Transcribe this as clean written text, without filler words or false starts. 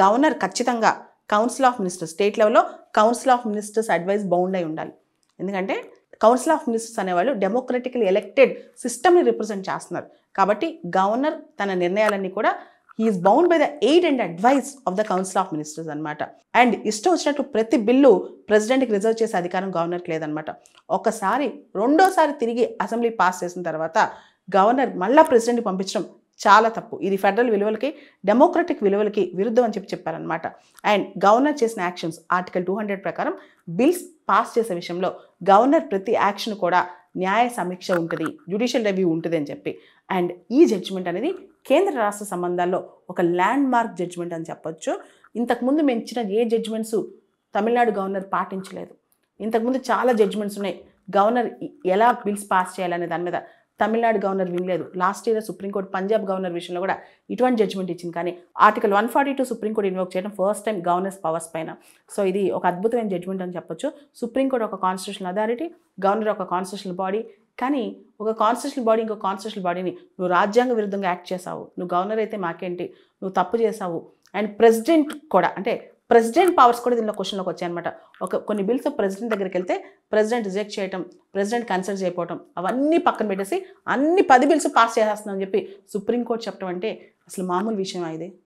Governor ఖచ్చితంగా council of ministers state లెవెల్లో council of ministers advice bound అయి ఉండాలి. ఎందుకంటే కౌన్సిల్ ఆఫ్ మినిస్టర్స్ అనేవాళ్ళు డెమోక్రటికలీ ఎలక్టెడ్ సిస్టమ్ని రిప్రజెంట్ చేస్తున్నారు. కాబట్టి గవర్నర్ తన నిర్ణయాలన్నీ కూడా he is bound by the aid and advice of the council of ministers అనమాట. అండ్ ఇష్టం వచ్చినట్టు ప్రతి బిల్లు ప్రెసిడెంట్కి రిజర్వ్ చేసే అధికారం గవర్నర్కి లేదనమాట. ఒకసారి రెండోసారి తిరిగి అసెంబ్లీ పాస్ చేసిన తర్వాత గవర్నర్ మళ్ళా ప్రెసిడెంట్కి పంపించడం చాలా తప్పు. ఇది ఫెడరల్ విలువలకి డెమోక్రటిక్ విలువలకి విరుద్ధం అని చెప్పారనమాట. అండ్ గవర్నర్ చేసిన యాక్షన్స్ ఆర్టికల్ 200 ప్రకారం బిల్స్ పాస్ చేసే విషయంలో గవర్నర్ ప్రతి యాక్షన్ కూడా న్యాయ సమీక్ష ఉంటుంది, జ్యుడిషియల్ రివ్యూ ఉంటుంది అని చెప్పి. అండ్ ఈ జడ్జిమెంట్ అనేది కేంద్ర రాష్ట్ర సంబంధాల్లో ఒక ల్యాండ్ మార్క్ జడ్జిమెంట్ అని చెప్పొచ్చు. ఇంతకుముందు మేము ఇచ్చిన ఏ జడ్జిమెంట్స్ తమిళనాడు గవర్నర్ పాటించలేదు. ఇంతకుముందు చాలా జడ్జిమెంట్స్ ఉన్నాయి గవర్నర్ ఎలా బిల్స్ పాస్ చేయాలనే దాని మీద. తమిళనాడు గవర్నర్ వినలేదు. Last year supreme court Punjab governor విషయంలో కూడా ఇటువంటి జడ్జిమెంట్ ఇచ్చింది. కానీ ఆర్టికల్ 142 సుప్రీంకోర్టు ఇన్వోక్ చేయడం ఫస్ట్ టైం గవర్నర్స్ పవర్స్ పైన. సో ఇది ఒక అద్భుతమైన జడ్జిమెంట్ అని చెప్పొచ్చు. సుప్రీంకోర్టు ఒక కాన్స్టిట్యూషనల్ అథారిటీ, గవర్నర్ ఒక కాన్స్టిట్యూషనల్ బాడీ. కానీ ఒక కాన్స్టిట్యూషనల్ బాడీ ఇంకో కాన్స్టిట్యూషనల్ బాడీని నువ్వు రాజ్యాంగ విరుద్ధంగా యాక్ట్ చేసావు, నువ్వు గవర్నర్ అయితే మాకేంటి, నువ్వు తప్పు చేసావు. అండ్ ప్రెసిడెంట్ కూడా అంటే ప్రెసిడెంట్ పవర్స్ కూడా దీనిలో క్వశ్చన్లోకి వచ్చాయన్నమాట. కొన్ని బిల్స్ ప్రెసిడెంట్ దగ్గరికి వెళ్తే ప్రెసిడెంట్ రిజెక్ట్ చేయటం, ప్రెసిడెంట్ కన్సిడర్ చేయకపోవటం, అవన్నీ పక్కన పెట్టేసి అన్ని 10 బిల్స్ పాస్ చేసేస్తున్నామని చెప్పి సుప్రీంకోర్టు చెప్పడం అంటే అసలు మామూలు విషయం ఇది.